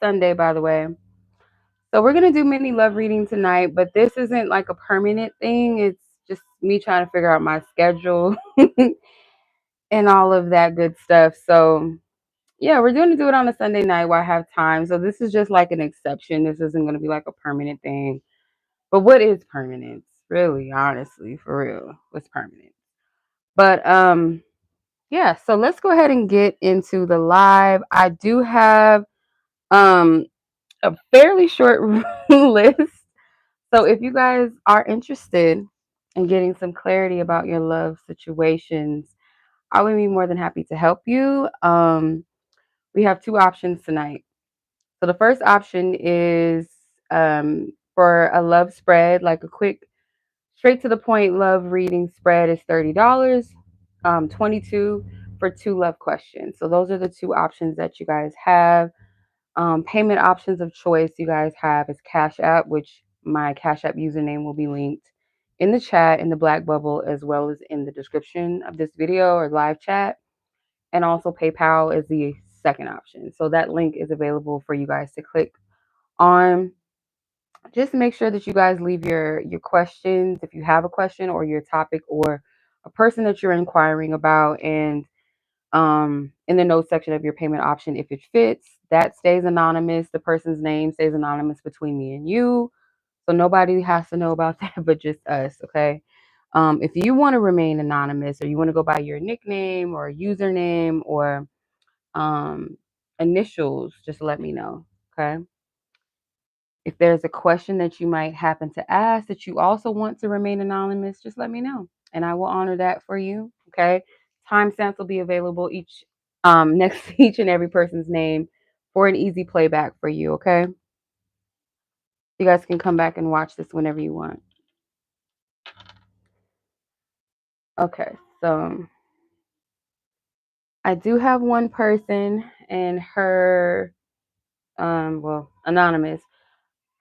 Sunday, by the way. So we're gonna do mini love reading tonight, but this isn't like a permanent thing. It's just me trying to figure out my schedule and all of that good stuff. So yeah, we're going to do it on a Sunday night while I have time. So this is just like an exception. This isn't going to be like a permanent thing. But what is permanence? Really, honestly, for real, what's permanent? But yeah. So let's go ahead and get into the live. I do have um a fairly short list. So if you guys are interested in getting some clarity about your love situations, I would be more than happy to help you. We have two options tonight. So the first option is for a love spread, like a quick, straight to the point love reading spread is $30. 22 for two love questions. So those are the two options that you guys have. Payment options of choice you guys have is Cash App, which my Cash App username will be linked in the chat in the black bubble as well as in the description of this video or live chat. And also PayPal is the second option. So that link is available for you guys to click on. Just make sure that you guys leave your questions if you have a question or your topic or a person that you're inquiring about, and in the notes section of your payment option, if it fits, that stays anonymous. The person's name stays anonymous between me and you, so nobody has to know about that but just us. Okay. If you want to remain anonymous or you want to go by your nickname or username or um, initials, just let me know. Okay. If there's a question that you might happen to ask that you also want to remain anonymous, just let me know and I will honor that for you. Okay. Timestamps will be available each next to each and every person's name for an easy playback for you. Okay. You guys can come back and watch this whenever you want. Okay. So I do have one person and her well, anonymous.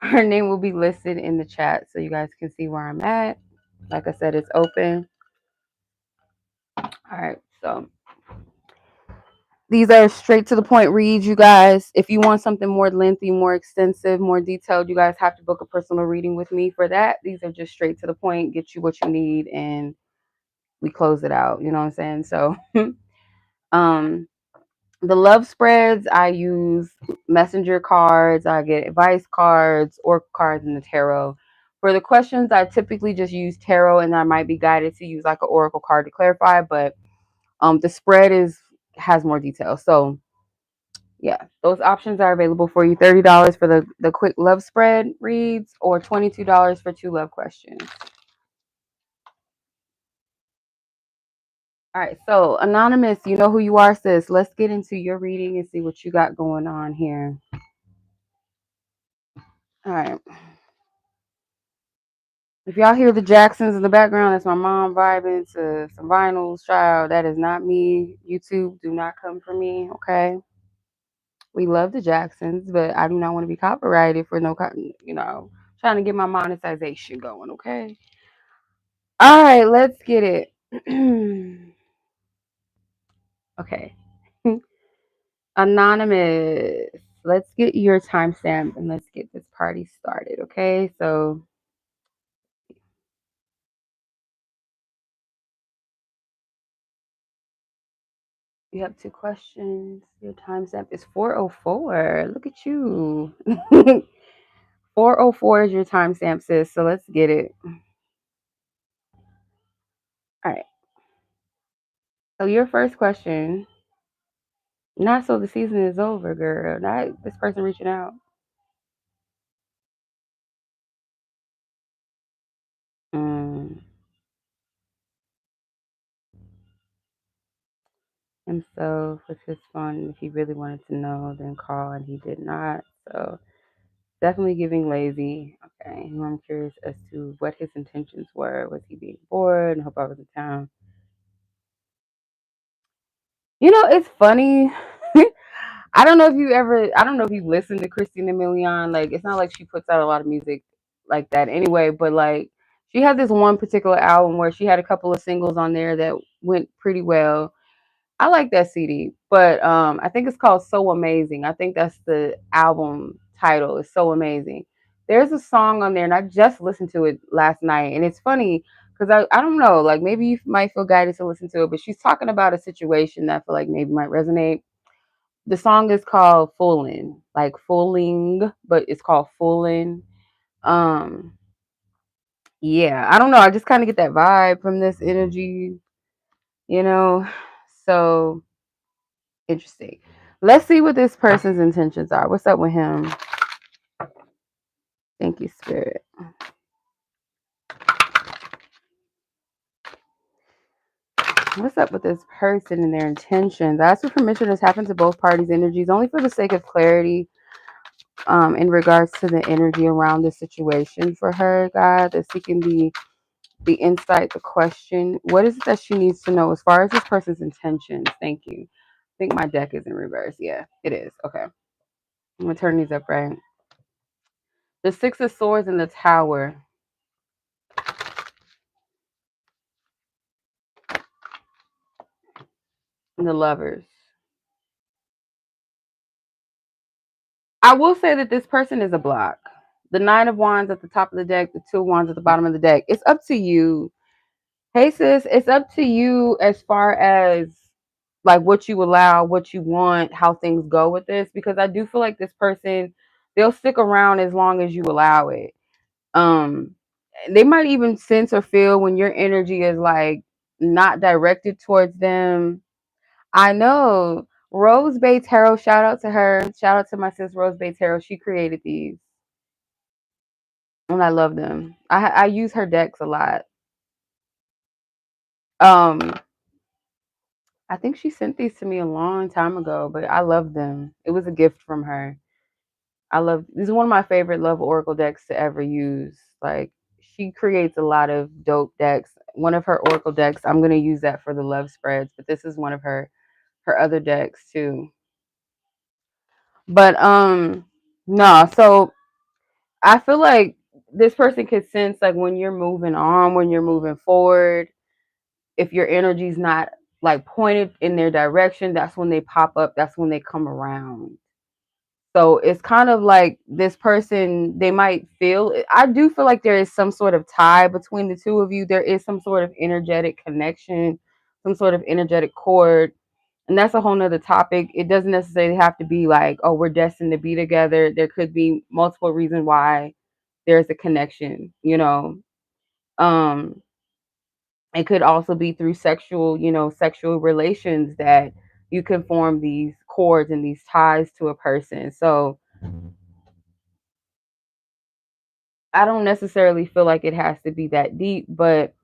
Her name will be listed in the chat so you guys can see where I'm at. Like I said, it's open. All right, so these are straight to the point reads, you guys. If you want something more lengthy, more extensive, more detailed, you guys have to book a personal reading with me for that. These are just straight to the point, get you what you need, and we close it out. You know what I'm saying? So, um, the love spreads, I use messenger cards, I get advice cards, oracle cards, and the tarot. For the questions, I typically just use tarot, and I might be guided to use like an oracle card to clarify, but the spread has more detail. So yeah, those options are available for you. $30 for the quick love spread reads or $22 for two love questions. All right, so anonymous, you know who you are, sis. Let's get into your reading and see what you got going on here. All right. If y'all hear the Jacksons in the background, that's my mom vibing to some vinyls, child. That is not me. YouTube, do not come for me, okay? We love the Jacksons, but I do not want to be copyrighted for no, trying to get my monetization going, okay? All right, let's get it. Okay. Anonymous, let's get your timestamp and let's get this party started, okay? So you have two questions. Your timestamp is 4:04. Look at you. 4:04 is your timestamp, sis. So let's get it. All right. So your first question, not so the season is over, girl. Not this person reaching out. Mm. Himself with his phone. If he really wanted to know, then call, and he did not. So definitely giving lazy. Okay. I'm curious as to what his intentions were. Was he being bored and hope I was in town? You know, it's funny. I don't know if you've listened to Christina Milian. Like, it's not like she puts out a lot of music like that anyway, but like, she had this one particular album where she had a couple of singles on there that went pretty well. I like that CD, but I think it's called So Amazing. I think that's the album title. It's So Amazing. There's a song on there, and I just listened to it last night, and it's funny because I don't know, like maybe you might feel guided to listen to it, but she's talking about a situation that I feel like maybe might resonate. The song is called Foolin', like fooling, but it's called Foolin'. Um, yeah, I don't know. I just kind of get that vibe from this energy, you know. So interesting. Let's see what this person's intentions are. What's up with him? Thank you, Spirit. What's up with this person and their intentions? Ask for permission to tap into both parties' energies only for the sake of clarity in regards to the energy around the situation for her, God. They're seeking the insight, the question. What is it that she needs to know as far as this person's intentions? Thank you. I think my deck is in reverse. Yeah, it is. Okay. I'm going to turn these up right. The Six of Swords and the Tower. And the Lovers. I will say that this person is a block. The Nine of Wands at the top of the deck, the Two of Wands at the bottom of the deck. It's up to you. Hey sis, it's up to you as far as like what you allow, what you want, how things go with this. Because I do feel like this person, they'll stick around as long as you allow it. Um, they might even sense or feel when your energy is like not directed towards them. I know. Rose Bay Tarot, shout out to her. Shout out to my sis Rose Bay Tarot. She created these. And I love them. I use her decks a lot. Um, I think she sent these to me a long time ago, but I love them. It was a gift from her. I love this is one of my favorite love oracle decks to ever use. Like she creates a lot of dope decks. One of her oracle decks, I'm gonna use that for the love spreads, but this is one of her other decks too. But no, so I feel like this person could sense like when you're moving on, when you're moving forward, if your energy's not like pointed in their direction, that's when they pop up, that's when they come around. So it's kind of like this person, they might feel, I do feel like there is some sort of tie between the two of you. There is some sort of energetic connection, some sort of energetic cord. And that's a whole nother topic. It doesn't necessarily have to be like, oh, we're destined to be together. There could be multiple reasons why there's a connection, you know. Um, it could also be through sexual, you know, sexual relations that you can form these cords and these ties to a person. So I don't necessarily feel like it has to be that deep, but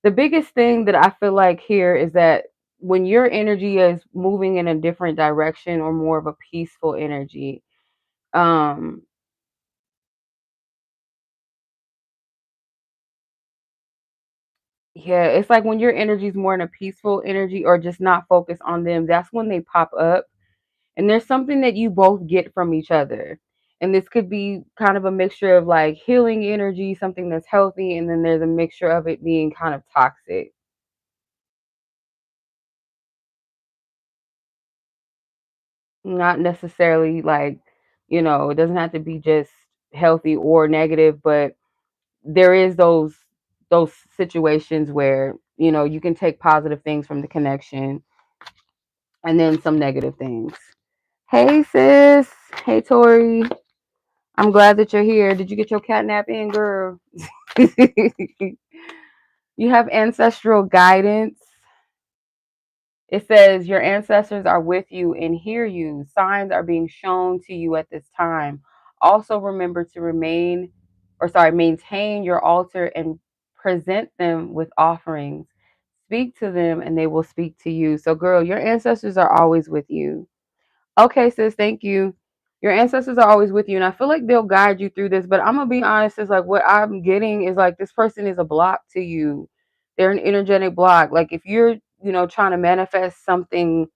the biggest thing that I feel like here is that when your energy is moving in a different direction or more of a peaceful energy, um, yeah, it's like when your energy is more in a peaceful energy or just not focused on them, that's when they pop up. And there's something that you both get from each other. And this could be kind of a mixture of like healing energy, something that's healthy, and then there's a mixture of it being kind of toxic. Not necessarily like, you know, it doesn't have to be just healthy or negative, but there is those situations where, you know, you can take positive things from the connection and then some negative things. Hey sis. Hey Tori. I'm glad that you're here. Did you get your cat nap in, girl? You have ancestral guidance. It says your ancestors are with you and hear you. Signs are being shown to you at this time. Also remember to maintain your altar and present them with offerings. Speak to them and they will speak to you. So girl, your ancestors are always with you. Okay, sis, thank you. Your ancestors are always with you, and I feel like they'll guide you through this. But I'm gonna be honest, is like what I'm getting is like this person is a block to you. They're an energetic block. Like if you're, you know, trying to manifest something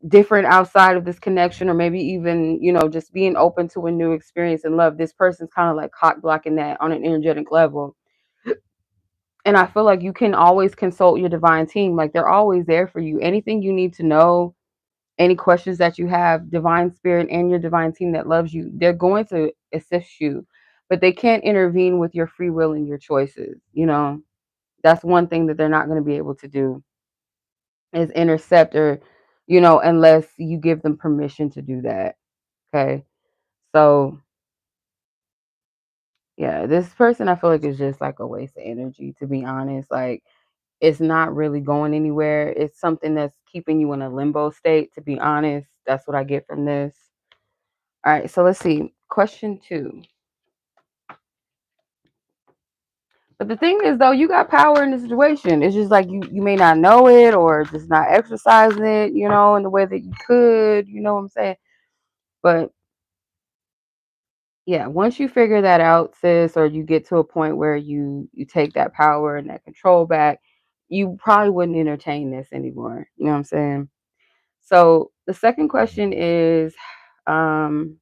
different outside of this connection, or maybe even, you know, just being open to a new experience in love, this person's kind of like cock blocking that on an energetic level. And I feel like you can always consult your divine team. Like they're always there for you. Anything you need to know, any questions that you have, divine spirit and your divine team that loves you, they're going to assist you, but they can't intervene with your free will and your choices. That's one thing that they're not going to be able to do is intercept or, unless you give them permission to do that. Okay. So, yeah, this person I feel like is just like a waste of energy, to be honest. Like, it's not really going anywhere. It's something that's keeping you in a limbo state, to be honest. That's what I get from this. All right, so let's see. Question 2. But the thing is, though, you got power in the situation. It's just like you may not know it or just not exercising it, in the way that you could. You know what I'm saying? But yeah, once you figure that out, sis, or you get to a point where you take that power and that control back, you probably wouldn't entertain this anymore. You know what I'm saying? So the second question is um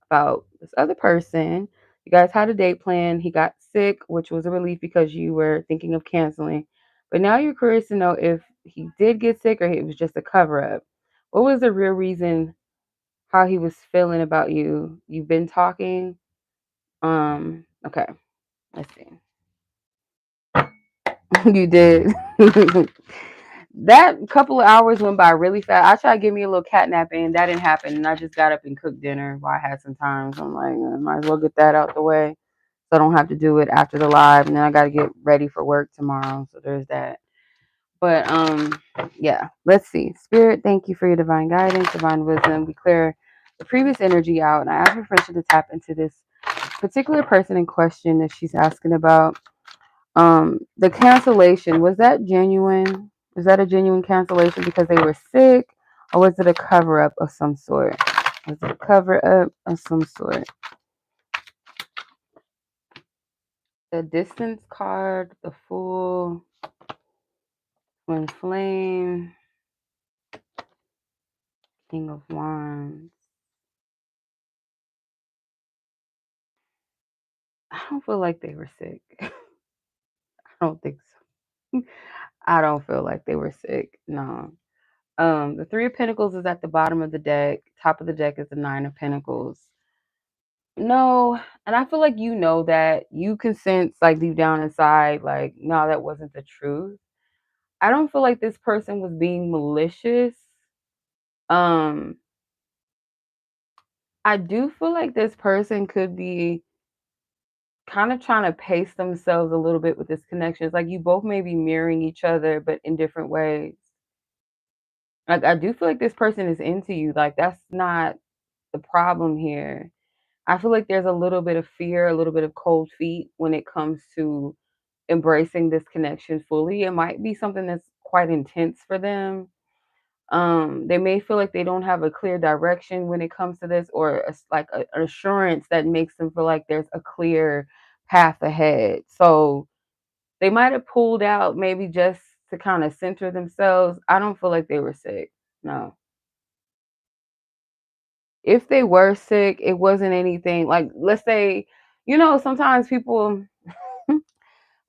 about this other person. You guys had a date plan. He got sick, which was a relief because you were thinking of canceling. But now you're curious to know if he did get sick or it was just a cover up. What was the real reason how he was feeling about you? You've been talking. Okay, let's see. You did. That couple of hours went by really fast. I tried to give me a little cat nap and that didn't happen. And I just got up and cooked dinner while I had some time. So I'm like, I might as well get that out the way so I don't have to do it after the live. And then I got to get ready for work tomorrow. So there's that. But yeah, let's see. Spirit, thank you for your divine guidance, divine wisdom. We clear the previous energy out, and I ask for friendship to tap into this particular person in question that she's asking about. The cancellation, was that genuine? Is that a genuine cancellation because they were sick, or was it a cover up of some sort? Was it a cover up of some sort? The distance card, the Fool, Twin Flame, King of Wands. I don't feel like they were sick. I don't think so. I don't feel like they were sick. No. The Three of Pentacles is at the bottom of the deck. Top of the deck is the Nine of Pentacles. No, and I feel like that you can sense like deep down inside, like, no, that wasn't the truth. I don't feel like this person was being malicious. Um, I do feel like this person could be kind of trying to pace themselves a little bit with this connection. It's like you both may be mirroring each other, but in different ways. Like I do feel like this person is into you. Like that's not the problem here. I feel like there's a little bit of fear, a little bit of cold feet when it comes to embracing this connection fully. It might be something that's quite intense for them. They may feel like they don't have a clear direction when it comes to this, or an assurance that makes them feel like there's a clear path ahead. So they might have pulled out maybe just to kind of center themselves. I don't feel like they were sick. No. If they were sick, it wasn't anything like, let's say, sometimes people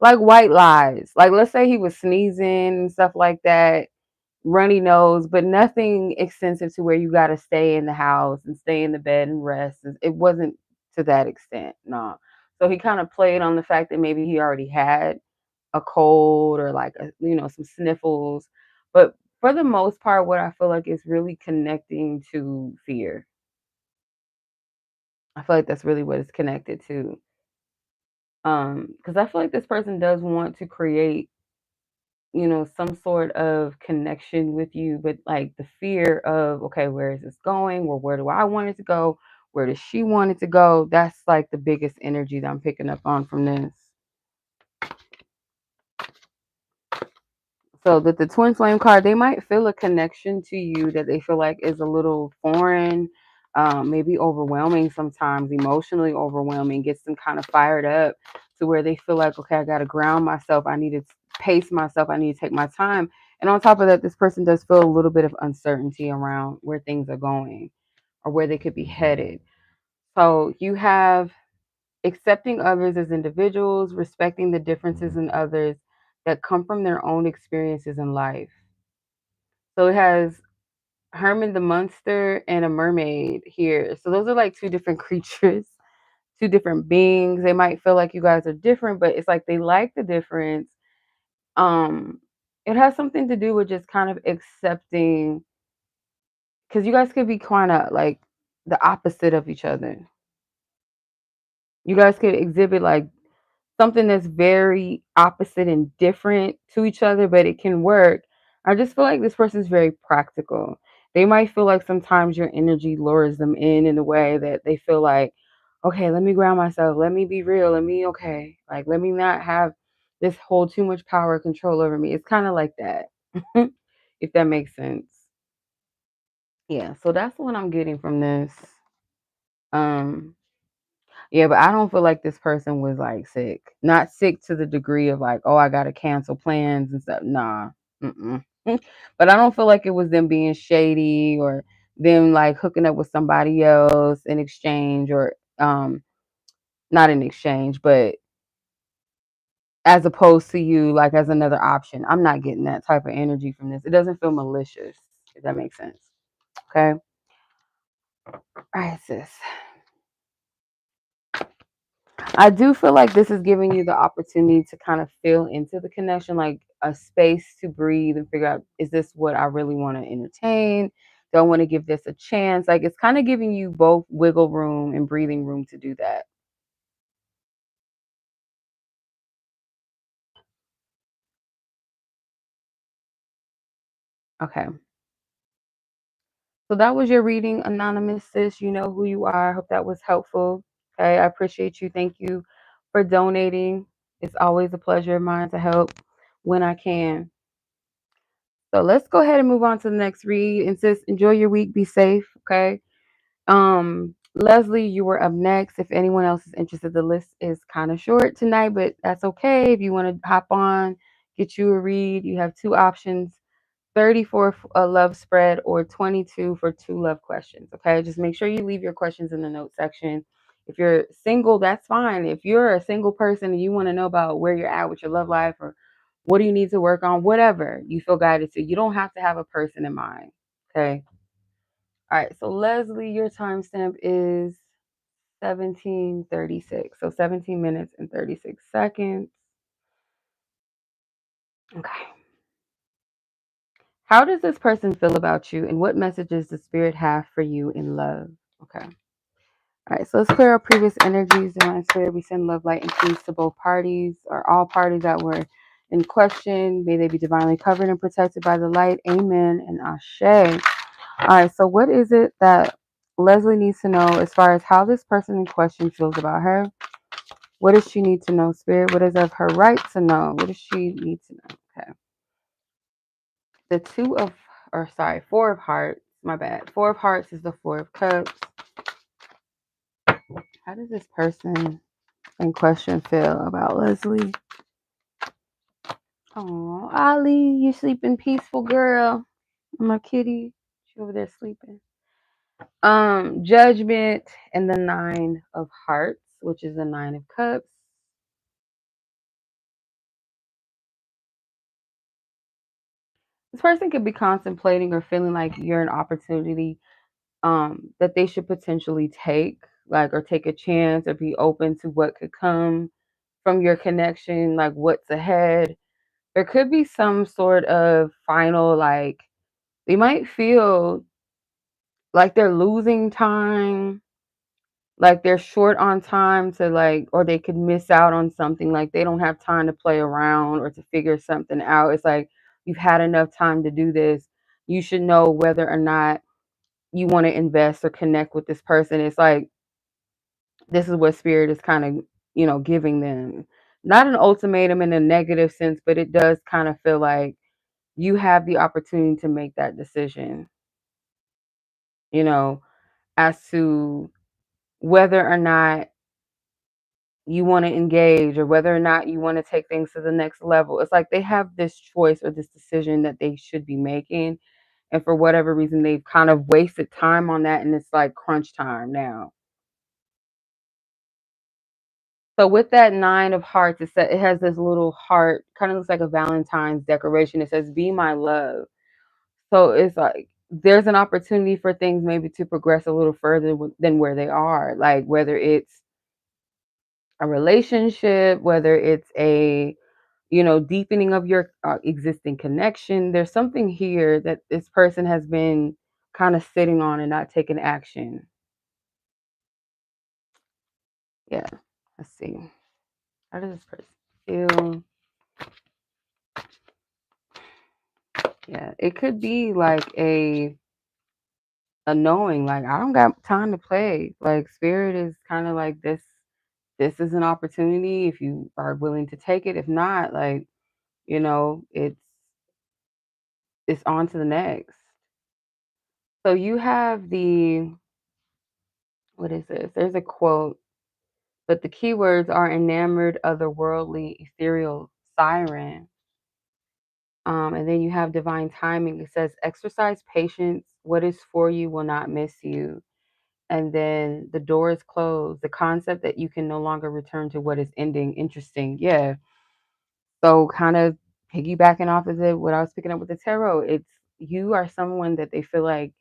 like white lies. Like, let's say he was sneezing and stuff like that, runny nose, but nothing extensive to where you got to stay in the house and stay in the bed and rest. It wasn't to that extent. No. So he kind of played on the fact that maybe he already had a cold or like, some sniffles. But for the most part, what I feel like is really connecting to fear. I feel like that's really what it's connected to. Because I feel like this person does want to create, some sort of connection with you, but like the fear of, okay, where is this going? Or where do I want it to go? Where does she want it to go? That's like the biggest energy that I'm picking up on from this. So that the twin flame card, they might feel a connection to you that they feel like is a little foreign, maybe overwhelming sometimes, emotionally overwhelming, gets them kind of fired up to where they feel like, okay, I got to ground myself. I need to pace myself. I need to take my time. And on top of that, this person does feel a little bit of uncertainty around where things are going or where they could be headed. So you have accepting others as individuals, respecting the differences in others that come from their own experiences in life. So it has Herman the monster and a mermaid here. So those are like two different creatures, two different beings. They might feel like you guys are different, but it's like they like the difference. Um, it has something to do with just kind of accepting, because you guys could be kind of like the opposite of each other. You guys could exhibit like something that's very opposite and different to each other, but it can work. I just feel like this person's very practical. They might feel like sometimes your energy lures them in a way that they feel like, okay, let me ground myself. Let me be real. Like, let me not have this hold too much power control over me. It's kind of like that, if that makes sense. Yeah. So that's what I'm getting from this. Um, Yeah, but I don't feel like this person was like sick. Not sick to the degree of like, oh, I gotta cancel plans and stuff. Nah. Mm-mm. But I don't feel like it was them being shady or them like hooking up with somebody else in exchange or not in exchange, but as opposed to you like as another option. I'm not getting that type of energy from this. It doesn't feel malicious, if that makes sense. Okay. All right, sis. I do feel like this is giving you the opportunity to kind of feel into the connection, like a space to breathe and figure out, is this what I really want to entertain? Do I want to give this a chance? Like it's kind of giving you both wiggle room and breathing room to do that. Okay. So that was your reading, Anonymous sis. You know who you are. I hope that was helpful. Okay. I appreciate you. Thank you for donating. It's always a pleasure of mine to help when I can. So let's go ahead and move on to the next read. And sis, enjoy your week. Be safe. Okay. Leslie, you were up next. If anyone else is interested, the list is kind of short tonight, but that's okay. If you want to hop on, get you a read, you have two options: 30 for a love spread or 22 for two love questions. Okay. Just make sure you leave your questions in the note section. If you're single, that's fine. If you're a single person and you want to know about where you're at with your love life or what do you need to work on, whatever you feel guided to, you don't have to have a person in mind. Okay. All right. So, Leslie, your timestamp is 17:36. So 17 minutes and 36 seconds. Okay. How does this person feel about you and what messages does spirit have for you in love? Okay. All right. So let's clear our previous energies. Divine Spirit, we send love, light, and peace to both parties or all parties that were in question. May they be divinely covered and protected by the light. Amen and Ashe. All right. So what is it that Leslie needs to know as far as how this person in question feels about her? What does she need to know, Spirit? What is of her right to know? What does she need to know? Okay. The two of, or sorry, four of hearts. My bad. Four of hearts is the four of cups. How does this person in question feel about Leslie? Oh, Ali, you sleeping peaceful, girl. My kitty, she over there sleeping. Judgment and the nine of hearts, which is the nine of cups. This person could be contemplating or feeling like you're an opportunity that they should potentially take, like, or take a chance or be open to what could come from your connection, like what's ahead. There could be some sort of final, like, they might feel like they're losing time, like they're short on time to, like, or they could miss out on something, like they don't have time to play around or to figure something out. It's like you've had enough time to do this. You should know whether or not you want to invest or connect with this person. It's like this is what spirit is kind of, giving them. Not an ultimatum in a negative sense, but it does kind of feel like you have the opportunity to make that decision, you know, as to whether or not you want to engage or whether or not you want to take things to the next level. It's like they have this choice or this decision that they should be making. And for whatever reason, they've kind of wasted time on that. And it's like crunch time now. So with that nine of hearts, it has this little heart, kind of looks like a Valentine's decoration. It says, "Be my love." So it's like there's an opportunity for things maybe to progress a little further than where they are. Like whether it's a relationship, whether it's a deepening of your existing connection. There's something here that this person has been kind of sitting on and not taking action. Yeah. Let's see. How does this person feel? Yeah, it could be like a knowing, like I don't got time to play. Like spirit is kind of like this is an opportunity if you are willing to take it. If not, like, it's on to the next. So you have the what is this? There's a quote, but the keywords are enamored, otherworldly, ethereal, siren. And then you have divine timing. It says, exercise patience. What is for you will not miss you. And then the door is closed. The concept that you can no longer return to what is ending. Interesting. Yeah. So kind of piggybacking off of what I was picking up with the tarot, it's you are someone that they feel like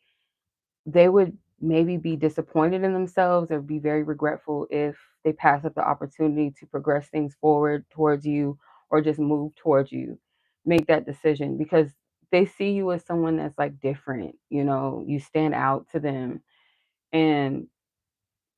they would maybe be disappointed in themselves or be very regretful if they pass up the opportunity to progress things forward towards you or just move towards you. Make that decision because they see you as someone that's like different, you stand out to them. And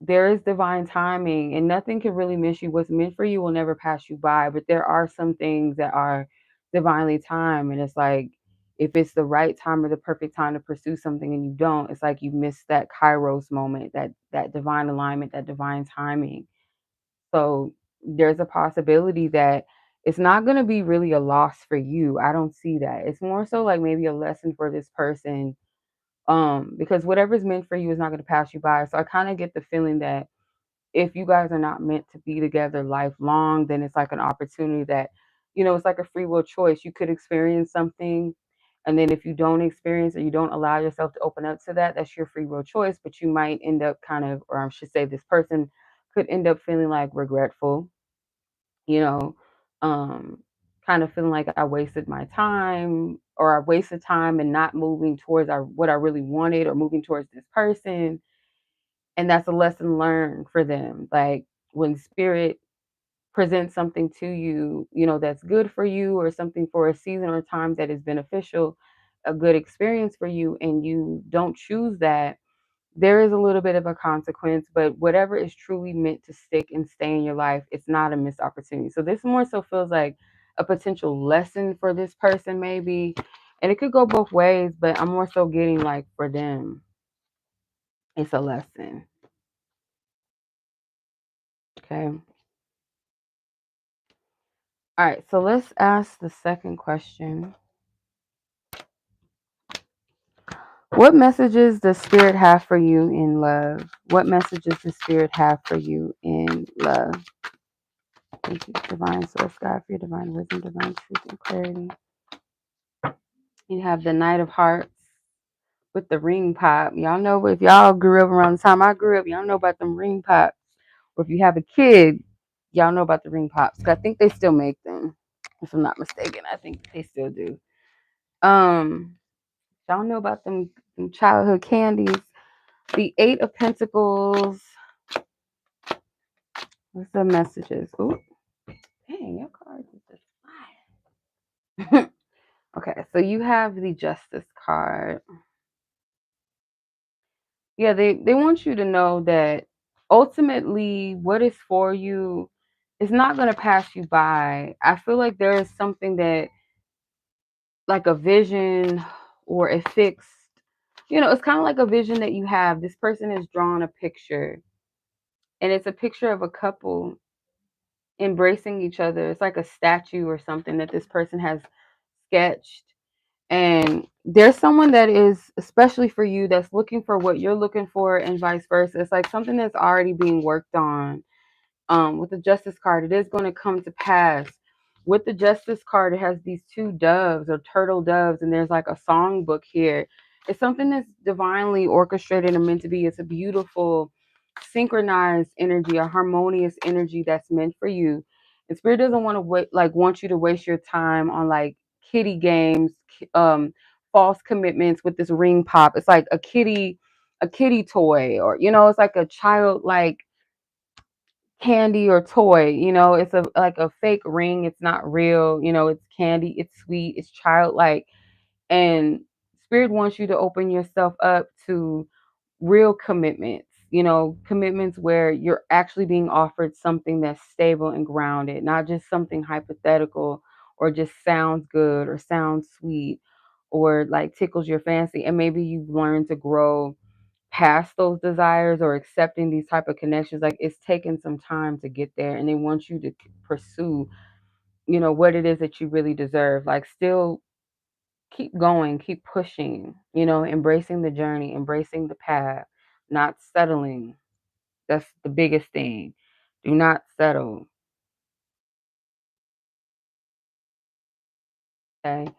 there is divine timing and nothing can really miss you. What's meant for you will never pass you by. But there are some things that are divinely timed. And it's like, if it's the right time or the perfect time to pursue something and you don't, it's like you miss that Kairos moment, that divine alignment, that divine timing. So there's a possibility that it's not going to be really a loss for you. I don't see that. It's more so like maybe a lesson for this person, because whatever's meant for you is not going to pass you by. So I kind of get the feeling that if you guys are not meant to be together lifelong, then it's like an opportunity that, it's like a free will choice. You could experience something. And then if you don't experience or you don't allow yourself to open up to that, that's your free will choice. But you might end up kind of, or I should say, this person could end up feeling like regretful, you know, um, kind of feeling like I wasted my time or I wasted time and not moving towards what I really wanted or moving towards this person, and that's a lesson learned for them. Like when spirit presents something to you, that's good for you or something for a season or time that is beneficial, a good experience for you, and you don't choose that, there is a little bit of a consequence. But whatever is truly meant to stick and stay in your life, it's not a missed opportunity. So this more so feels like a potential lesson for this person, maybe. And it could go both ways, but I'm more so getting like for them, it's a lesson. Okay. All right, so let's ask the second question. What messages does Spirit have for you in love? What messages does Spirit have for you in love? Thank you, Divine Source God, for your divine wisdom, divine truth, and clarity. You have the Knight of Hearts with the ring pop. Y'all know, if y'all grew up around the time I grew up, y'all know about them ring pops. Or if you have a kid, y'all know about the ring pops. I think they still make them, if I'm not mistaken. I think they still do. Y'all know about them childhood candies. The Eight of Pentacles. What's the messages? Ooh, dang, your cards is just fire. Okay, so you have the Justice card. Yeah, they want you to know that ultimately what is for you is not going to pass you by. I feel like there is something that, like a vision or a fixed, it's kind of like a vision that you have. This person has drawn a picture, and it's a picture of a couple embracing each other. It's like a statue or something that this person has sketched. And there's someone that is, especially for you, that's looking for what you're looking for, and vice versa. It's like something that's already being worked on. With the Justice card, it is going to come to pass. With the Justice card, it has these two doves or turtle doves, and there's like a song book here. It's something that's divinely orchestrated and meant to be. It's a beautiful synchronized energy, a harmonious energy that's meant for you. And spirit doesn't want to want you to waste your time on like kitty games, false commitments with this ring pop. It's like a kitty toy, or it's like a child like candy or toy. It's a like a fake ring. It's not real. It's candy. It's sweet. It's childlike, and spirit wants you to open yourself up to real commitments, commitments where you're actually being offered something that's stable and grounded, not just something hypothetical or just sounds good or sounds sweet or like tickles your fancy. And maybe you've learned to grow past those desires or accepting these type of connections. Like it's taken some time to get there, and they want you to pursue, what it is that you really deserve. Like still keep going, keep pushing, embracing the journey, embracing the path, not settling. That's the biggest thing. Do not settle. Okay.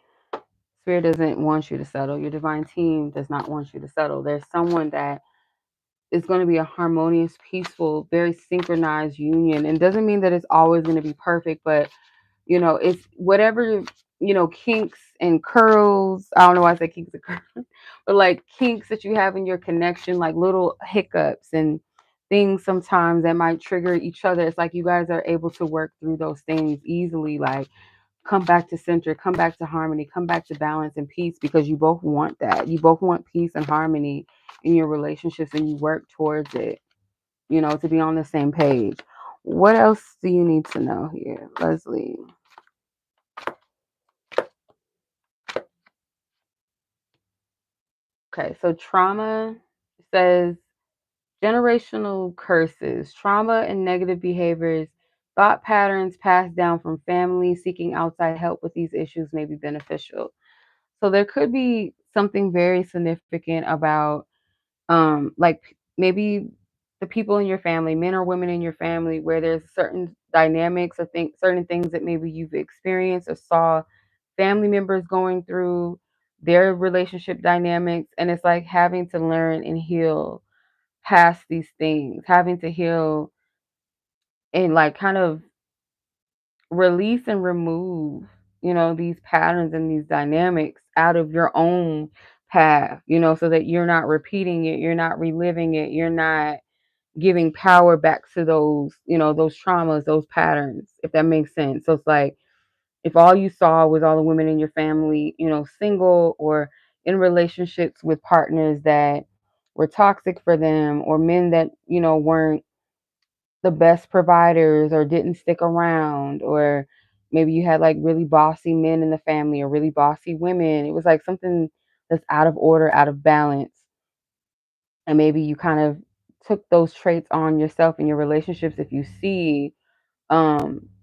Spirit doesn't want you to settle. Your divine team does not want you to settle. There's someone that is going to be a harmonious, peaceful, very synchronized union. And doesn't mean that it's always going to be perfect, but it's whatever, kinks and curls. I don't know why I say kinks and curls, but like kinks that you have in your connection, like little hiccups and things sometimes that might trigger each other. It's like you guys are able to work through those things easily, like come back to center, come back to harmony, come back to balance and peace, because you both want that. You both want peace and harmony in your relationships, and you work towards it, to be on the same page. What else do you need to know here, Leslie? Okay, so trauma says generational curses, trauma and negative behaviors, thought patterns passed down from family. Seeking outside help with these issues may be beneficial. So there could be something very significant about maybe the people in your family, men or women in your family, where there's certain dynamics or certain things that maybe you've experienced or saw family members going through their relationship dynamics, and it's like having to learn and heal past these things, having to heal and like kind of release and remove, these patterns and these dynamics out of your own path, so that you're not repeating it, you're not reliving it, you're not giving power back to those, those traumas, those patterns, if that makes sense. So it's like if all you saw was all the women in your family, single or in relationships with partners that were toxic for them, or men that, weren't the best providers or didn't stick around, or maybe you had like really bossy men in the family or really bossy women. It was like something that's out of order, out of balance. And maybe you kind of took those traits on yourself in your relationships. If you see,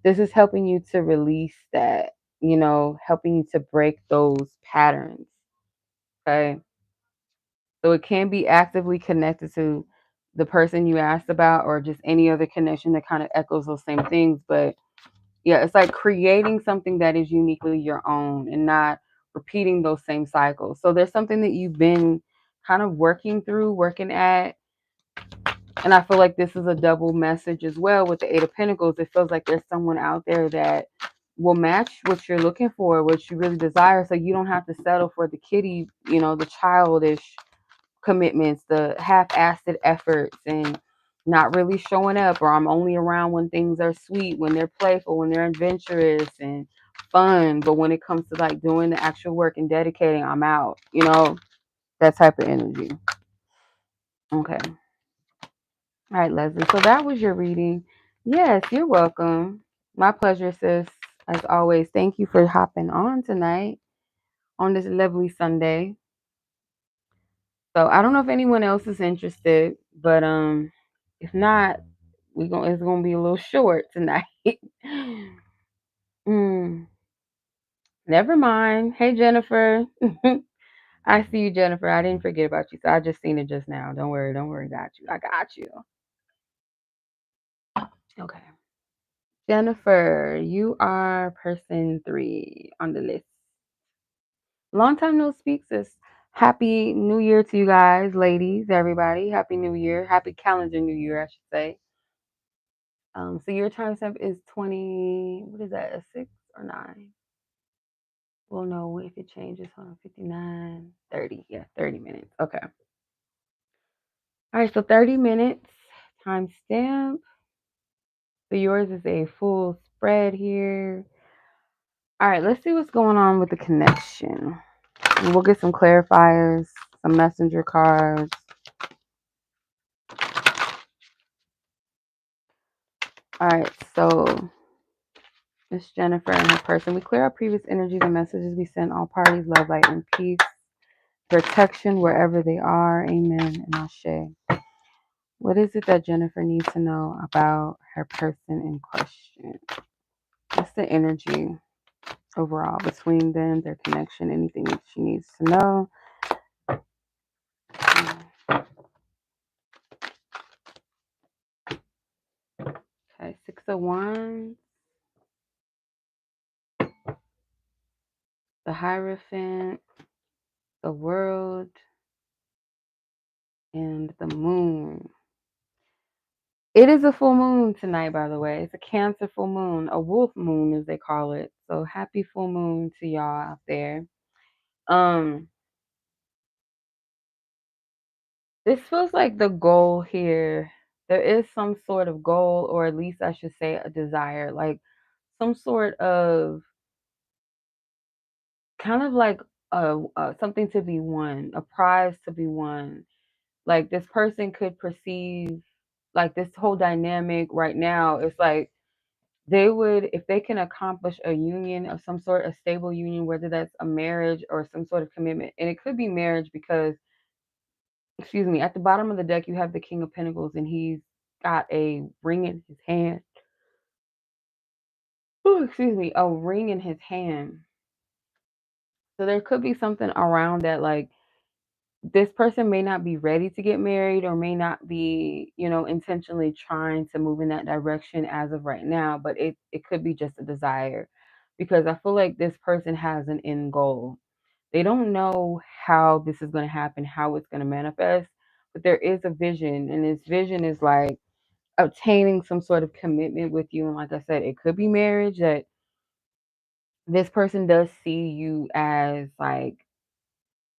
this is helping you to release that, helping you to break those patterns. Okay. So it can be actively connected to the person you asked about, or just any other connection that kind of echoes those same things. But yeah, it's like creating something that is uniquely your own and not repeating those same cycles. So there's something that you've been kind of working through, working at. And I feel like this is a double message as well with the Eight of Pentacles. It feels like there's someone out there that will match what you're looking for, what you really desire. So you don't have to settle for the kitty, the childish commitments, the half-assed efforts, and not really showing up, or I'm only around when things are sweet, when they're playful, when they're adventurous and fun. But when it comes to like doing the actual work and dedicating, I'm out, that type of energy. Okay. All right, Leslie. So that was your reading. Yes, you're welcome. My pleasure, sis. As always, thank you for hopping on tonight on this lovely Sunday. So I don't know if anyone else is interested, but if not, it's gonna be a little short tonight. mm, Never mind. Hey Jennifer. I see you, Jennifer. I didn't forget about you. So I just seen it just now. Don't worry, don't worry, got you. I got you. Okay. Jennifer, you are person 3 on the list. Long time no speak, sis. Happy New Year to you guys, ladies, everybody. Happy New Year. Happy calendar New Year, I should say. So your time stamp is 20, what is that, a 6 or 9? We'll know if it changes. Hold on, 59, 30. Yeah, 30 minutes. Okay. All right, so 30 minutes, time stamp. So yours is a full spread here. All right, let's see what's going on with the connection. And we'll get some clarifiers, some messenger cards. All right, so Miss Jennifer and her person. We clear our previous energies and messages. We send all parties love, light, and peace. Protection wherever they are. Amen and Ashe. What is it that Jennifer needs to know about her person in question? What's the energy overall between them, their connection, anything that she needs to know? Okay, 6 of Wands, the Hierophant, the World, and the Moon. It is a full moon tonight, by the way. It's a Cancer full moon, a wolf moon as they call it. So happy full moon to y'all out there. This feels like the goal here. There is some sort of goal, or at least I should say a desire, like some sort of kind of like something to be won, a prize to be won. Like this person could perceive like this whole dynamic right now. It's like they would, if they can accomplish a union of some sort, a stable union, whether that's a marriage or some sort of commitment, and it could be marriage because, excuse me, at the bottom of the deck you have the King of Pentacles, and he's got a ring in his hand. Oh, excuse me, a ring in his hand. So there could be something around that, like this person may not be ready to get married or may not be, intentionally trying to move in that direction as of right now, but it could be just a desire because I feel like this person has an end goal. They don't know how this is going to happen, how it's going to manifest, but there is a vision, and this vision is like obtaining some sort of commitment with you. And like I said, it could be marriage, that this person does see you as like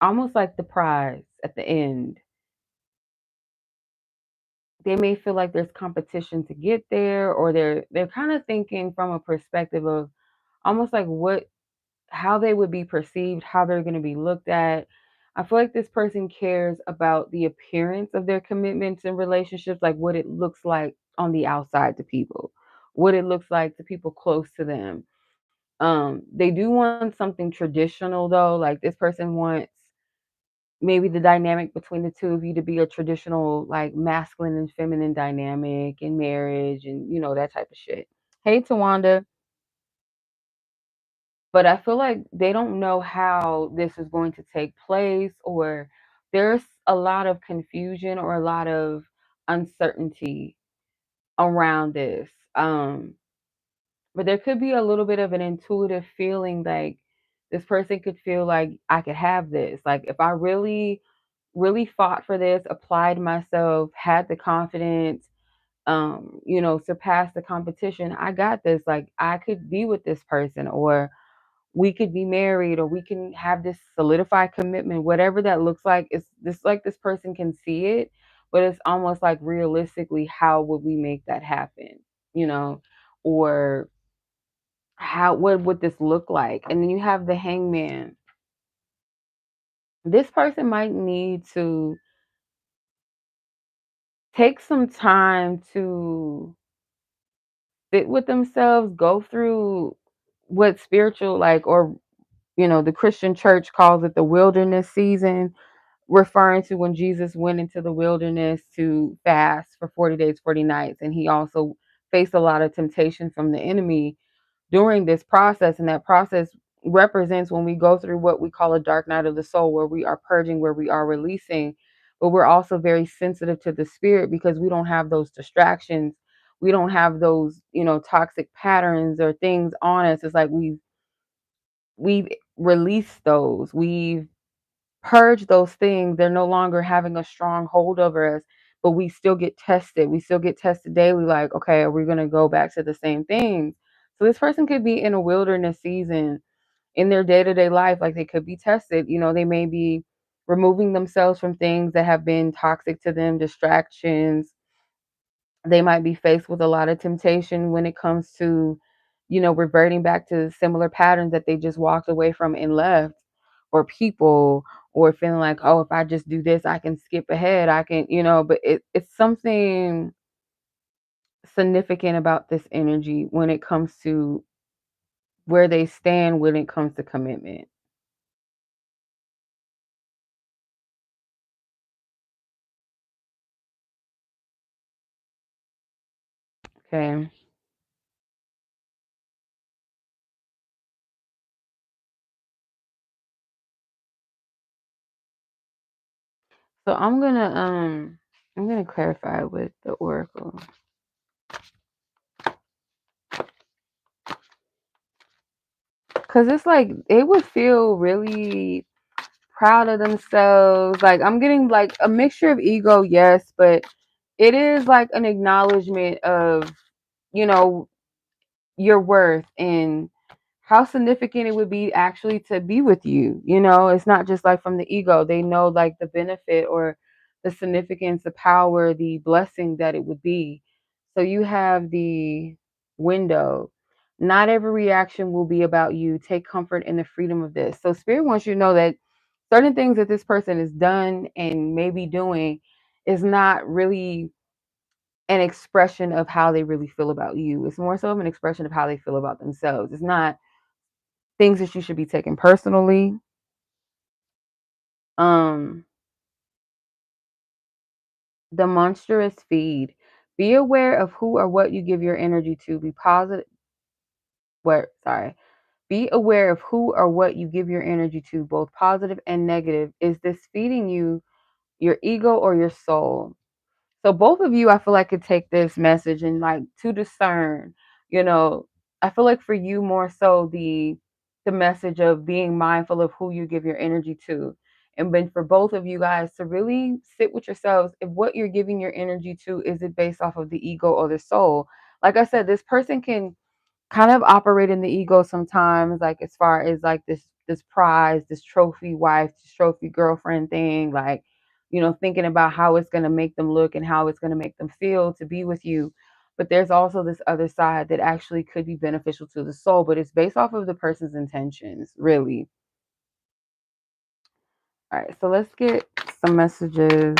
almost like the prize at the end. They may feel like there's competition to get there, or they're kind of thinking from a perspective of almost like what how they would be perceived, how they're going to be looked at. I feel like this person cares about the appearance of their commitments and relationships, like what it looks like on the outside to people, what it looks like to people close to them. They do want something traditional though, like this person wants maybe the dynamic between the two of you to be a traditional, like masculine and feminine dynamic in marriage and, that type of shit. Hey, Tawanda. But I feel like they don't know how this is going to take place, or there's a lot of confusion or a lot of uncertainty around this. But there could be a little bit of an intuitive feeling like this person could feel like I could have this. Like if I really, really fought for this, applied myself, had the confidence, surpassed the competition, I got this. Like I could be with this person, or we could be married, or we can have this solidified commitment, whatever that looks like. It's this like this person can see it, but it's almost like realistically, how would we make that happen? You know, or what would this look like? And then you have the Hangman. This person might need to take some time to sit with themselves, go through what spiritual, like, or the Christian church calls it the wilderness season, referring to when Jesus went into the wilderness to fast for 40 days, 40 nights. And he also faced a lot of temptation from the enemy during this process. And that process represents when we go through what we call a dark night of the soul, where we are purging, where we are releasing, but we're also very sensitive to the spirit because we don't have those distractions. We don't have those, toxic patterns or things on us. It's like we've released those. We've purge those things, they're no longer having a strong hold over us, but we still get tested. We still get tested daily, like, okay, are we going to go back to the same things? So this person could be in a wilderness season in their day-to-day life, like they could be tested. They may be removing themselves from things that have been toxic to them, distractions. They might be faced with a lot of temptation when it comes to, reverting back to similar patterns that they just walked away from and left, or people, or feeling like, oh, if I just do this, I can skip ahead. I can, but it's something significant about this energy when it comes to where they stand when it comes to commitment. Okay. So I'm gonna clarify with the oracle. Cause it's like they would feel really proud of themselves. Like I'm getting like a mixture of ego, yes, but it is like an acknowledgement of, you know, your worth and how significant it would be actually to be with you. It's not just like from the ego. They know like the benefit or the significance, the power, the blessing that it would be. So you have the window. Not every reaction will be about you. Take comfort in the freedom of this. So spirit wants you to know that certain things that this person has done and may be doing is not really an expression of how they really feel about you. It's more so of an expression of how they feel about themselves. It's not things that you should be taking personally. Um, the monstrous feed. Be aware of who or what you give your energy to. Be positive. What? Sorry. Be aware of who or what you give your energy to, both positive and negative. Is this feeding you, your ego, or your soul? So both of you, I feel like could take this message and like to discern, you know, I feel like for you more so the message of being mindful of who you give your energy to. And then for both of you guys to really sit with yourselves, if what you're giving your energy to, is it based off of the ego or the soul? Like I said, this person can kind of operate in the ego sometimes, like as far as like this prize, this trophy wife, this trophy girlfriend thing, like, thinking about how it's going to make them look and how it's going to make them feel to be with you. But there's also this other side that actually could be beneficial to the soul, but it's based off of the person's intentions, really. All right, so let's get some messages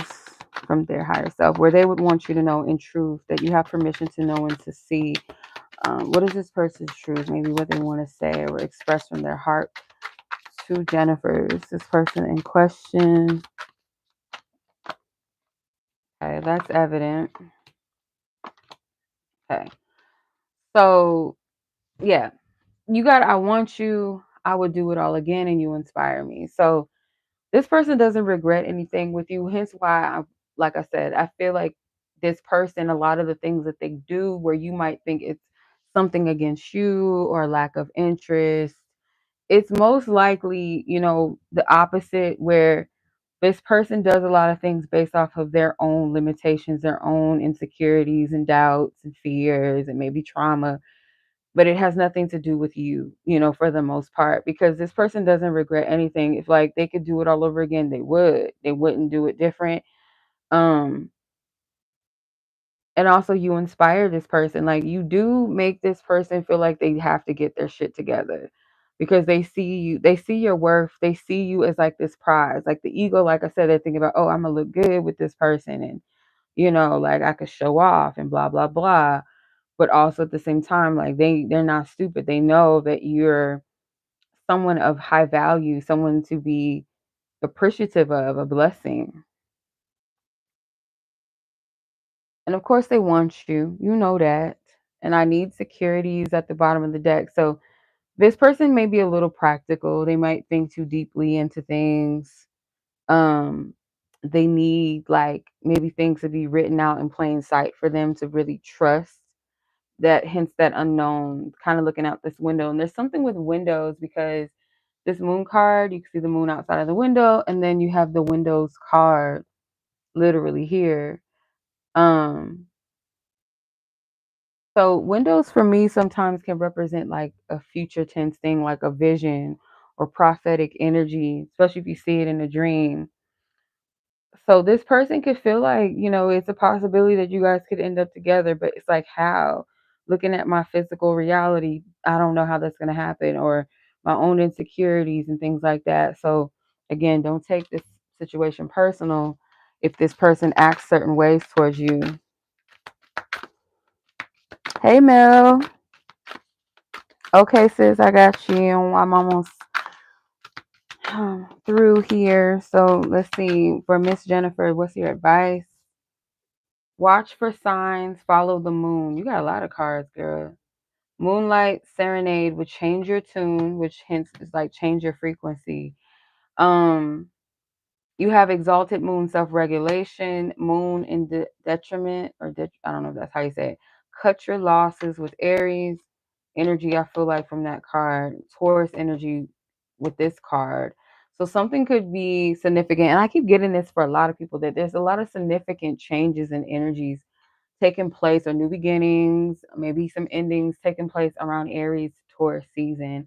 from their higher self where they would want you to know in truth that you have permission to know and to see. What is this person's truth? Maybe what they want to say or express from their heart to Jennifer. Is this person in question? Okay, that's evident. Okay. So, yeah, I want you, I would do it all again, and you inspire me. So, this person doesn't regret anything with you. Hence why, like I said, I feel like this person, a lot of the things that they do where you might think it's something against you or lack of interest, it's most likely, the opposite, where this person does a lot of things based off of their own limitations, their own insecurities and doubts and fears and maybe trauma, but it has nothing to do with you, for the most part, because this person doesn't regret anything. If like they could do it all over again, they would. They wouldn't do it different. Um, and also you inspire this person. Like you do make this person feel like they have to get their shit together because they see your worth, they see you as like this prize. Like the ego, like I said, they think about, oh, I'm gonna look good with this person and like I could show off and blah blah blah. But also at the same time, like they're not stupid. They know that you're someone of high value, someone to be appreciative of, a blessing. And of course, they want you. You know that. And I need securities at the bottom of the deck. So this person may be a little practical. They might think too deeply into things. Um, they need like maybe things to be written out in plain sight for them to really trust that, hence that unknown, kind of looking out this window. And there's something with windows because this moon card, you can see the moon outside of the window, and then you have the windows card literally here. Um, so windows for me sometimes can represent like a future tense thing, like a vision or prophetic energy, especially if you see it in a dream. So this person could feel like, it's a possibility that you guys could end up together, but it's like how? Looking at my physical reality, I don't know how that's going to happen, or my own insecurities and things like that. So again, don't take this situation personal if this person acts certain ways towards you. Hey Mel. Okay, sis, I got you. I'm almost through here. So let's see. For Miss Jennifer, what's your advice? Watch for signs, follow the moon. You got a lot of cards, girl. Moonlight Serenade would change your tune, which hence is like change your frequency. Um, you have exalted moon self-regulation, moon in detriment, or I don't know if that's how you say it. Cut your losses with Aries energy. I feel like from that card, Taurus energy with this card. So something could be significant, and I keep getting this for a lot of people that there's a lot of significant changes in energies taking place, or new beginnings, maybe some endings taking place around Aries Taurus season.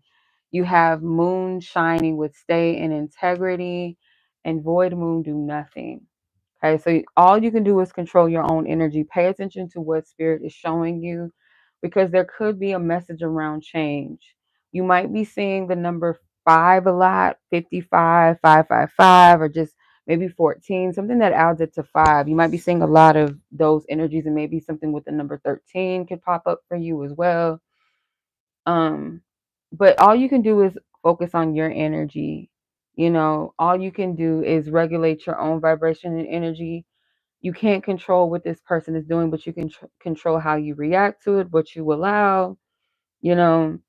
You have moon shining with stay and integrity, and void moon do nothing. Okay, so all you can do is control your own energy. Pay attention to what spirit is showing you, because there could be a message around change. You might be seeing the number 5 a lot, 55, 555, or just maybe 14, something that adds it to 5. You might be seeing a lot of those energies, and maybe something with the number 13 could pop up for you as well. Um, but all you can do is focus on your energy. All you can do is regulate your own vibration and energy. You can't control what this person is doing, but you can control how you react to it, what you allow, you know.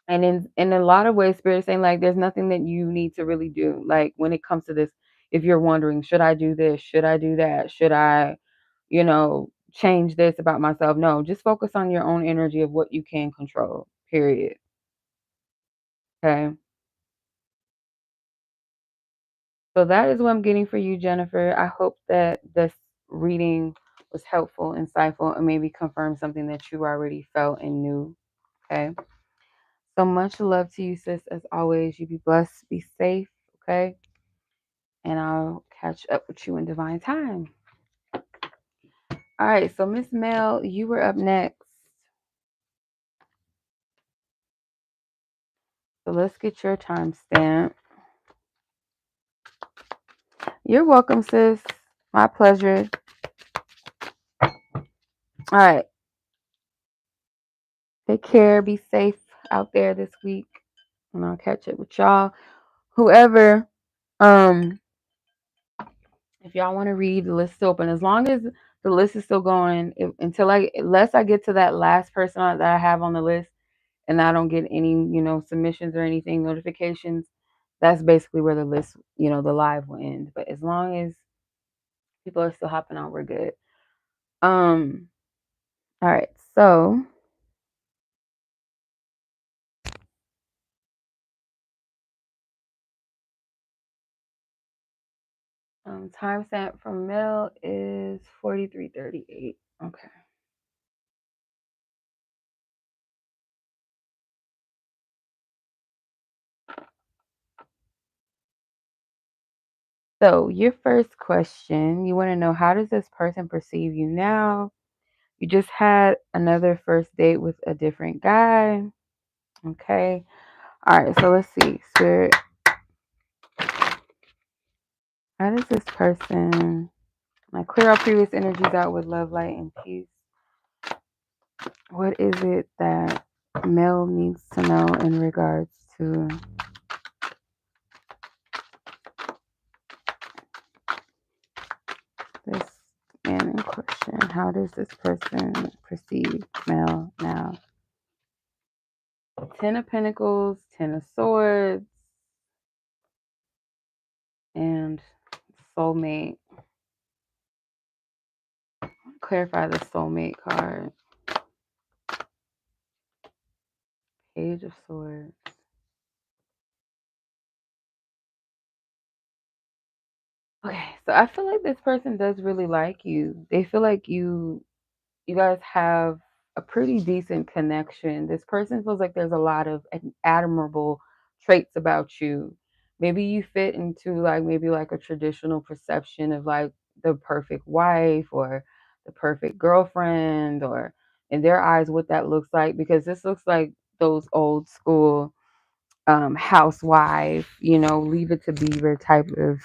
And in a lot of ways, Spirit is saying like there's nothing that you need to really do. Like when it comes to this, if you're wondering, should I do this? Should I do that? Should I, change this about myself? No, just focus on your own energy of what you can control. Period. Okay. So that is what I'm getting for you, Jennifer. I hope that this reading was helpful, insightful, and maybe confirmed something that you already felt and knew. Okay. So much love to you, sis. As always, you be blessed, be safe. Okay. And I'll catch up with you in divine time. All right. So, Miss Mel, you were up next. So let's get your timestamp. You're welcome, sis. My pleasure. All right. Take care. Be safe out there this week. And I'll catch up with y'all. Whoever, if y'all want to read, the list is open. As long as the list is still going, unless I get to that last person that I have on the list, and I don't get any, submissions or anything, notifications, that's basically where the list, the live will end. But as long as people are still hopping on, we're good. All right, so timestamp from Mel is 43:38. Okay. So your first question, you want to know, how does this person perceive you now? You just had another first date with a different guy. Okay. All right, so let's see. Spirit, how does this person clear our previous energies out with love, light, and peace? What is it that Mel needs to know in regards to this man in question? How does this person perceive Mel now? 10 of Pentacles, 10 of Swords, and Soulmate. Clarify the Soulmate card. Page of Swords. Okay, so I feel like this person does really like you. They feel like you guys have a pretty decent connection. This person feels like there's a lot of admirable traits about you. Maybe you fit into like maybe like a traditional perception of like the perfect wife or the perfect girlfriend, or in their eyes what that looks like, because this looks like those old school housewife, leave it to beaver type of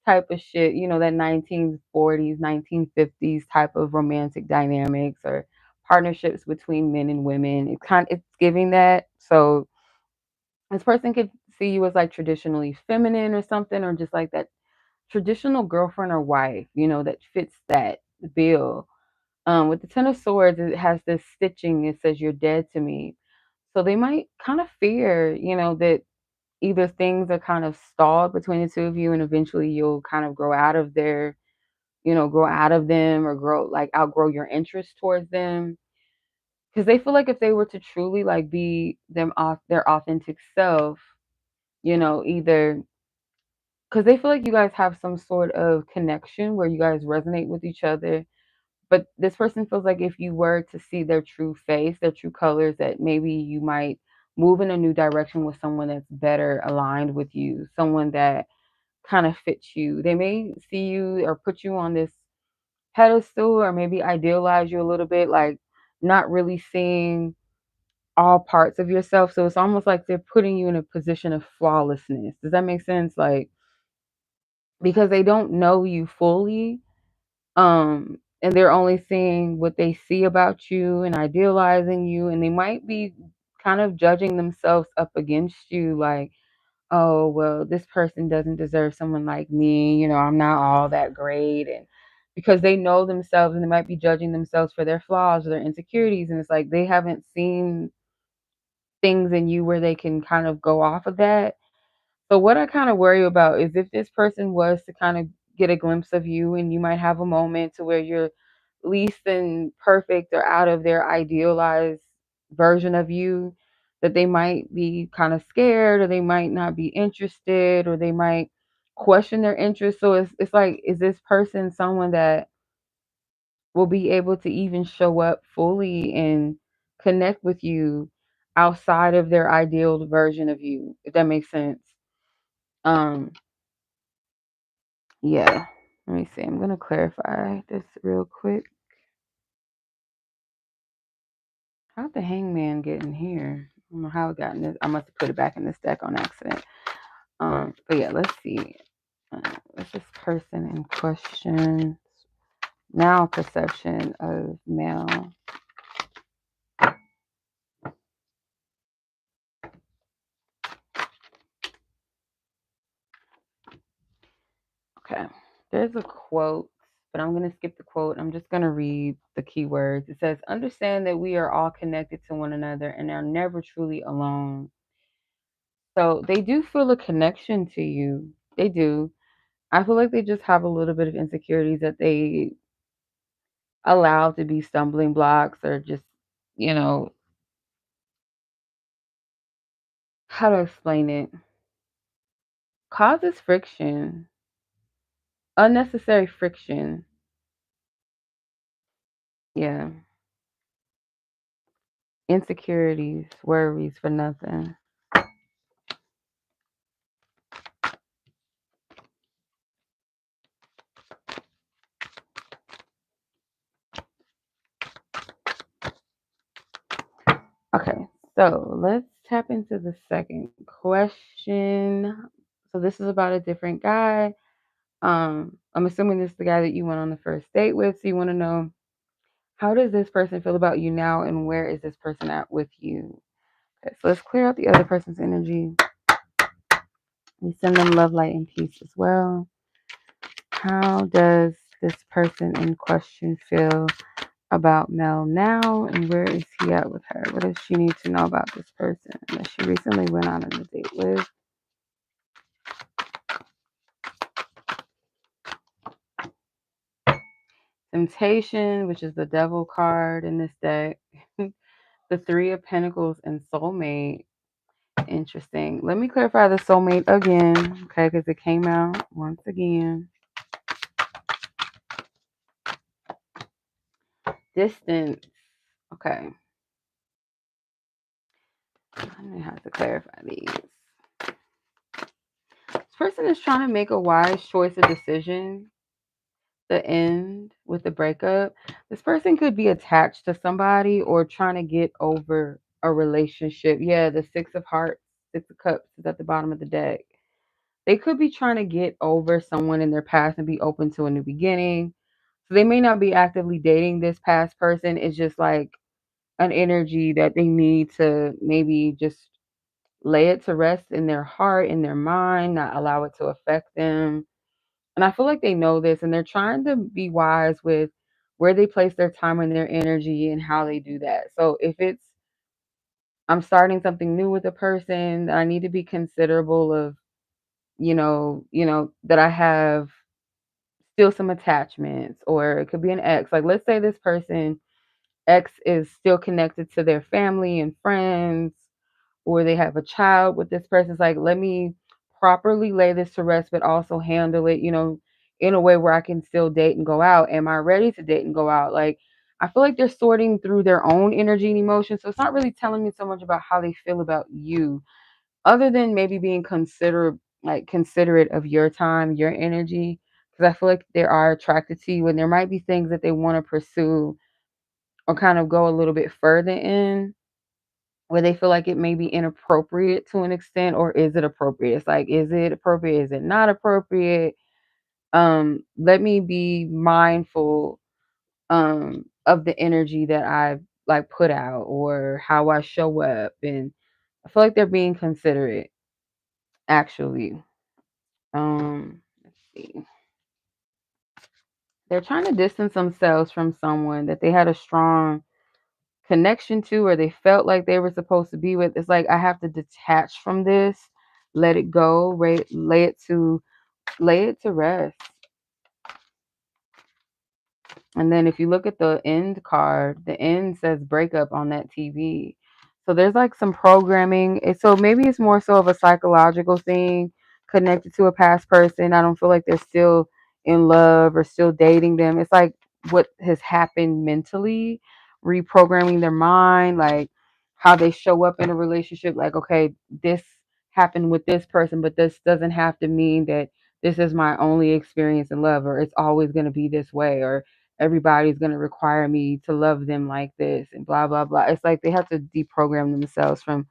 type of shit, that 1940s, 1950s type of romantic dynamics or partnerships between men and women. It's giving that. So this person could see you as like traditionally feminine or something, or just like that traditional girlfriend or wife, that fits that bill. With the Ten of Swords, it has this stitching. It says, "You're dead to me." So they might kind of fear, that either things are kind of stalled between the two of you, and eventually you'll kind of grow out of them, or outgrow your interest towards them. Because they feel like if they were to truly like be their authentic self, either because they feel like you guys have some sort of connection where you guys resonate with each other. But this person feels like if you were to see their true face, their true colors, that maybe you might move in a new direction with someone that's better aligned with you, someone that kind of fits you. They may see you or put you on this pedestal, or maybe idealize you a little bit, like not really seeing all parts of yourself. So it's almost like they're putting you in a position of flawlessness. Does that make sense? Like, because they don't know you fully, and they're only seeing what they see about you and idealizing you, and they might be kind of judging themselves up against you, like, oh, well, this person doesn't deserve someone like me. I'm not all that great. And because they know themselves, and they might be judging themselves for their flaws or their insecurities. And it's like they haven't seen things in you where they can kind of go off of that. So what I kind of worry about is if this person was to kind of get a glimpse of you, and you might have a moment to where you're least than perfect or out of their idealized version of you, that they might be kind of scared, or they might not be interested, or they might question their interest. So it's like, is this person someone that will be able to even show up fully and connect with you outside of their ideal version of you, if that makes sense? Um, yeah. Let me see. I'm gonna clarify this real quick. How'd the hangman get in here? I don't know how it got in this. I must have put it back in this deck on accident. But yeah, let's see. What's this person in question? Now perception of male. Okay. There's a quote, but I'm gonna skip the quote. I'm just gonna read the keywords. It says, understand that we are all connected to one another and are never truly alone. So they do feel a connection to you. They do. I feel like they just have a little bit of insecurities that they allow to be stumbling blocks, or just, you know, how to explain it? Causes friction, unnecessary friction. Yeah. Insecurities, worries for nothing. Okay, so let's tap into the second question. So this is about a different guy. I'm assuming this is the guy that you went on the first date with. So you want to know, how does this person feel about you now, and where is this person at with you? Okay, so let's clear out the other person's energy. We send them love, light, and peace as well. How does this person in question feel about Mel now, and where is he at with her? What does she need to know about this person that she recently went on a date with? Temptation, which is the devil card in this deck. The Three of Pentacles and Soulmate. Interesting. Let me clarify the soulmate again, okay, because it came out once again. Distance. Okay. I'm gonna have to clarify these. This person is trying to make a wise choice of decision. The end with the breakup. This person could be attached to somebody or trying to get over a relationship. Yeah, the Six of Hearts, Six of Cups is at the bottom of the deck. They could be trying to get over someone in their past and be open to a new beginning. So they may not be actively dating this past person. It's just like an energy that they need to maybe just lay it to rest in their heart, in their mind, not allow it to affect them. And I feel like they know this and they're trying to be wise with where they place their time and their energy and how they do that. So if it's I'm starting something new with a person, I need to be considerable of, that I have still some attachments, or it could be an ex. Like let's say this person X is still connected to their family and friends, or they have a child with this person. It's like, let me properly lay this to rest, but also handle it, in a way where I can still date and go out. Am I ready to date and go out? Like, I feel like they're sorting through their own energy and emotions. So it's not really telling me so much about how they feel about you, other than maybe being considerate of your time, your energy. Because I feel like they are attracted to you and there might be things that they want to pursue or kind of go a little bit further in where they feel like it may be inappropriate to an extent, or is it appropriate? It's like, is it appropriate? Is it not appropriate? Let me be mindful of the energy that I like put out or how I show up. And I feel like they're being considerate, actually. Let's see. They're trying to distance themselves from someone that they had a strong connection to or they felt like they were supposed to be with. It's like I have to detach from this, let it go, lay it to rest. And then if you look at the end card, the end says breakup on that TV. So there's like some programming. So maybe it's more so of a psychological thing connected to a past person. I don't feel like they're still in love or still dating them. It's like what has happened mentally, reprogramming their mind, like how they show up in a relationship. Like, okay, this happened with this person, but this doesn't have to mean that this is my only experience in love, or it's always going to be this way, or everybody's going to require me to love them like this and blah blah blah. It's like they have to deprogram themselves from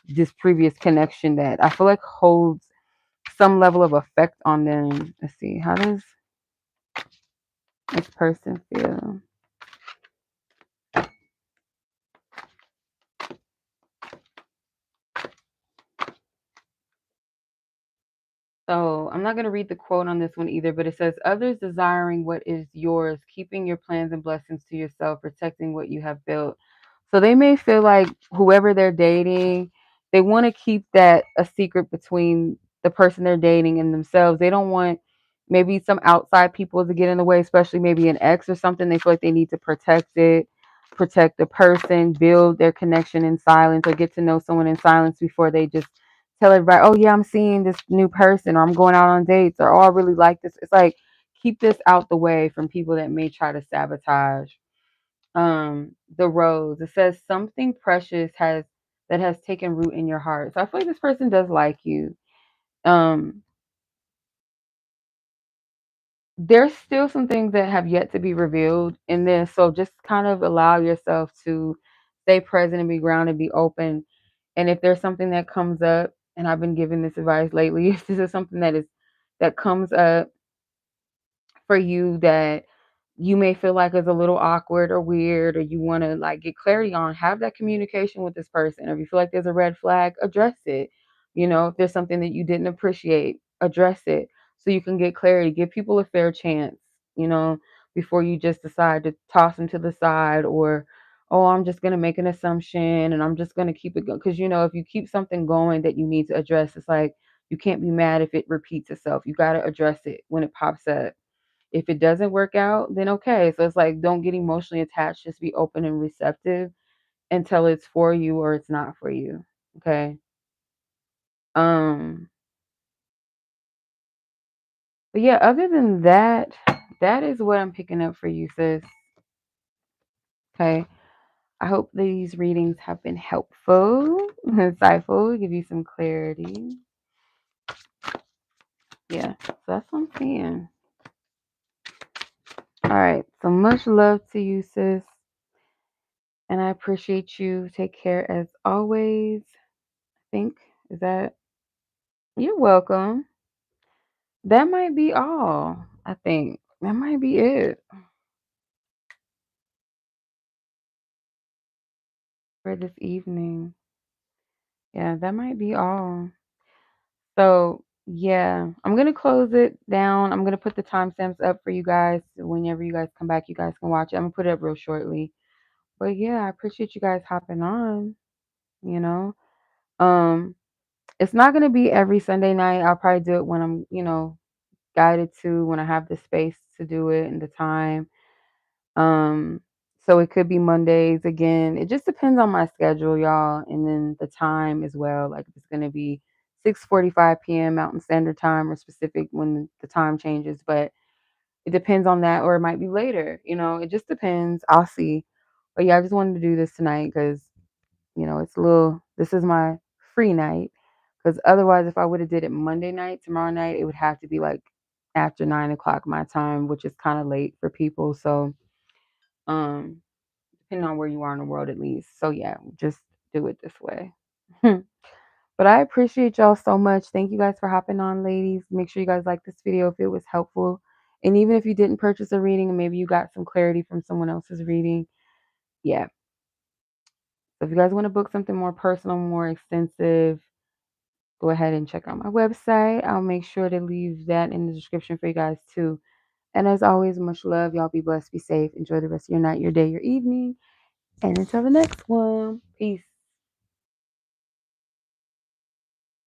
this previous connection that I feel like holds some level of effect on them. Let's see, how does this person feel? So I'm not going to read the quote on this one either, but it says, others desiring what is yours, keeping your plans and blessings to yourself, protecting what you have built. So they may feel like whoever they're dating, they want to keep that a secret between the person they're dating and themselves. They don't want maybe some outside people to get in the way, especially maybe an ex or something. They feel like they need to protect it, protect the person, build their connection in silence, or get to know someone in silence before they just tell everybody, oh yeah, I'm seeing this new person, or I'm going out on dates, or oh, I really like this. It's like keep this out the way from people that may try to sabotage. The rose. It says something precious has taken root in your heart. So I feel like this person does like you. Um, there's still some things that have yet to be revealed in this. So just kind of allow yourself to stay present and be grounded, be open. And if there's something that comes up, and I've been giving this advice lately, if this is something that comes up for you that you may feel like is a little awkward or weird, or you want to like get clarity on, have that communication with this person. Or if you feel like there's a red flag, address it. If there's something that you didn't appreciate, address it so you can get clarity. Give people a fair chance, you know, before you just decide to toss them to the side, or oh, I'm just going to make an assumption and I'm just going to keep it going. Because, if you keep something going that you need to address, it's like you can't be mad if it repeats itself. You got to address it when it pops up. If it doesn't work out, then okay. So it's like, don't get emotionally attached. Just be open and receptive until it's for you or it's not for you. Okay. Um, but yeah, other than that, that is what I'm picking up for you, sis. Okay. I hope these readings have been helpful, insightful, give you some clarity. Yeah, so that's what I'm saying. All right. So much love to you, sis. And I appreciate you. Take care as always. I think, is that, you're welcome. That might be all. I think that might be it for this evening. Yeah, that might be all. So, yeah, I'm going to close it down. I'm going to put the timestamps up for you guys. Whenever you guys come back, you guys can watch it. I'm going to put it up real shortly. But yeah, I appreciate you guys hopping on, you know. Um, it's not going to be every Sunday night. I'll probably do it when I'm, guided to, when I have the space to do it and the time. Um, so it could be Mondays again. It just depends on my schedule, y'all, and then the time as well. Like if it's gonna be 6:45 p.m. Mountain Standard Time or specific when the time changes, but it depends on that, or it might be later. It just depends. I'll see. But yeah, I just wanted to do this tonight because it's a little. This is my free night. Because otherwise, if I would have did it Monday night, tomorrow night, it would have to be like after 9 o'clock my time, which is kind of late for people. So, um, depending on where you are in the world, at least. So yeah, just do it this way. But I appreciate y'all so much. Thank you guys for hopping on, ladies. Make sure you guys like this video if it was helpful. And even if you didn't purchase a reading and maybe you got some clarity from someone else's reading, yeah. So if you guys want to book something more personal, more extensive, go ahead and check out my website. I'll make sure to leave that in the description for you guys too. And as always, much love. Y'all be blessed, be safe. Enjoy the rest of your night, your day, your evening. And until the next one, peace.